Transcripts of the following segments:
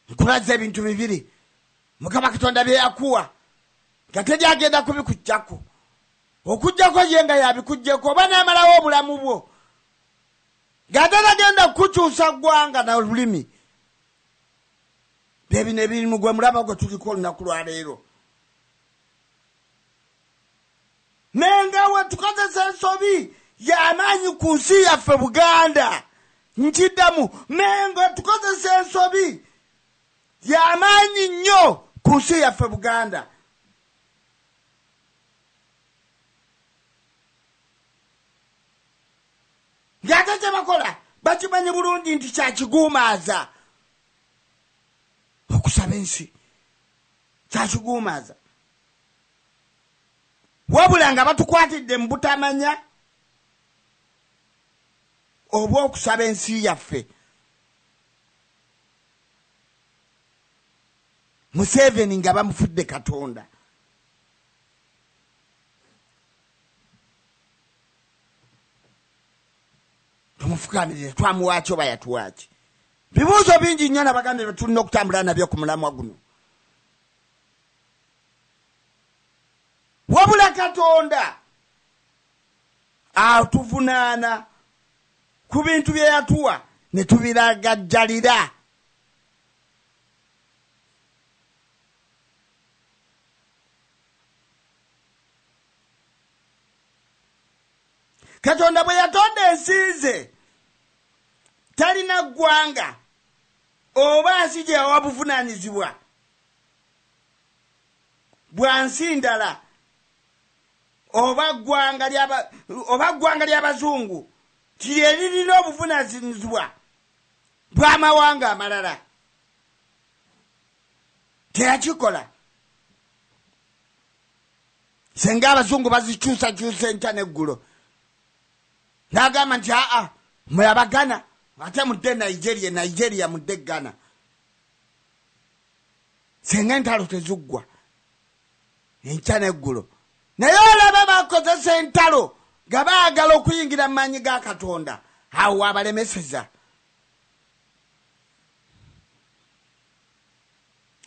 nkulaze ebintu bibiri Mukama Katonda bye yakuwa katejja agenda kubikujjako okujjako yenga yabikujjeko oba n'amalawo obulamu bwo gatala genda kukyuusa ggwanga na olulimi bebino ebirimu gwe mulaba gwe tuliko olunaku lwa leero Mengo tukozesa ensobi y'amaanyi ku nsi yaffe Buganda nkiddamu Mengo tukozesa ensobi y'amaanyi nnyo ku nsi yaffe Buganda ng'ate kye bakola bakimanyi bulungi nti kyakiguumaaza okusaba ensi kyakiguumaaza wabula nga batukwatidde mu butamanya oba okusaba ensi yaffe Museveni nga bamufudde Katonda tumufukamirire twamuwaaki oba yatuwaaki bibuuzo bingi nnyo n'Abaganda bye tulina okutambula nabyo ku mulamwa guno wabula Katonda atuvunaana ku bintu bye yatuwa ne tubiragajjalira Katonda bwe yatonda ensi ze talina ggwanga oba nsi gye yawa buvunaanyizibwa bwa nsi ndala oba ggwanga ly'Abazungu lye lirina obuvunaanyizibwa bw'amawanga amalala teyakikola senga Abazungu bazikyusakyusa enkya n'eggulo n'agamba nti mwe Abagana ate mudde Nigeria mudde Ghana senga entalo tezuggwa enkya n'eggulo naye olaba bakozesa entalo nga baagala okuyingira mu maanyi ga Katonda awo abalemeseza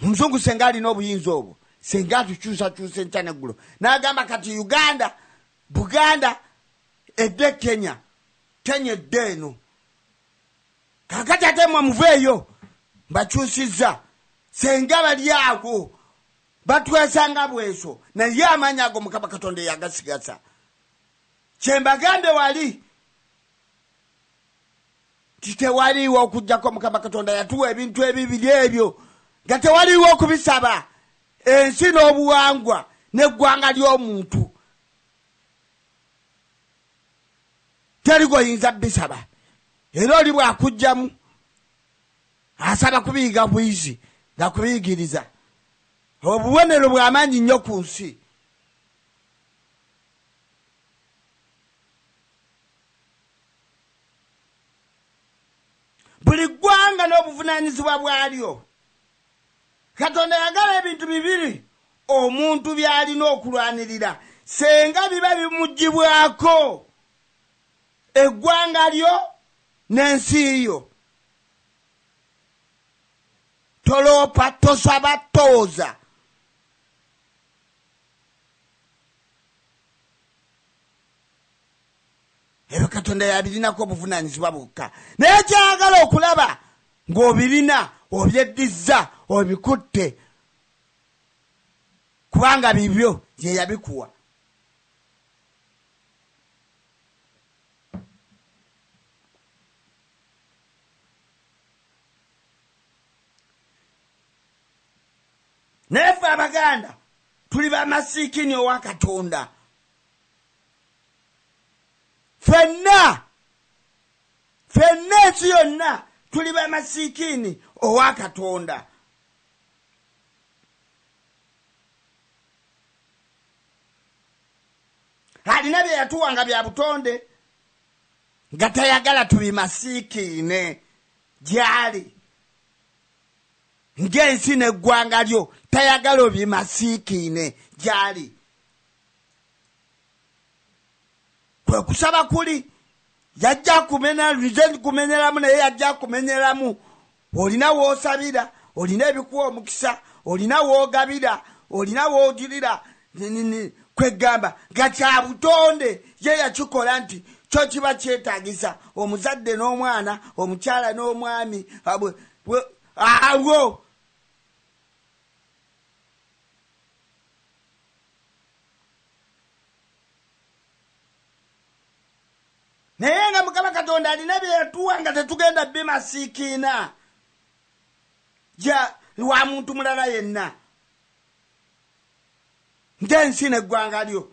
Omuzungu senga alina obuyinza obwo senga atukyusakyusa enkya n'eggulo n'agamba kati Uganda Buganda edde Kenya edde eno kakati ate mwe muveeyo bakyusizza senga bali awo batwesanga bweso naye amaanyi ago Mukama Katonda yagasigasa kyembagambe wali titewaliwo okujjako Mukama Katonda yatuwa ebintu ebibiri ebyo nga tewaliwo okubisaba ensi n'obuwangwa n'eggwanga ly'omuntu teri goyinza bisaba era oli bwakujjamu asaba kubiyiga bwizi nga kubiyigiriza obubonero bw'amaanyi nnyo ku nsi buli ggwanga n'obuvunaanyizibwa bwalyo Katonda yagala ebintu bibiri omuntu by'alina okulwanirira senga biba bimugibwako eggwanga lyo n'ensi yo toloopa tosaba tooza ebyo Katonda yabirinako obuvunaanyizibwa bwokka naye kyagala okulaba ng'obirina obyeddizza obikutte kubanga bibyo ye yabikuwa naye ffe Abaganda tuli bamasiikini owa Katonda ffenna ensi yonna tuli bamasiikini owa Katonda alina bye yatuwanga bya butonde nga tayagala tubimasiikiine gyali ng'ensi n'eggwanga lyo tayagala obimasiikiine gyali kwe kusaba kuli yajja kumenyeramu naye yajja kumenyeramu olina w'osabira olina ebikuwa omukisa, olina woogabira, olina woogirira kwegamba nga kya butonde ye yakikola nti kyo kiba kyetaagisa omuzadde n'omwana, omukyala n'omwami awo. Naye nga Mukama Katonda alina bye yatuwa nga tetugenda bimasiikiina ja wa muntu mulala yenna. Nte ensi n'eggwanga lyo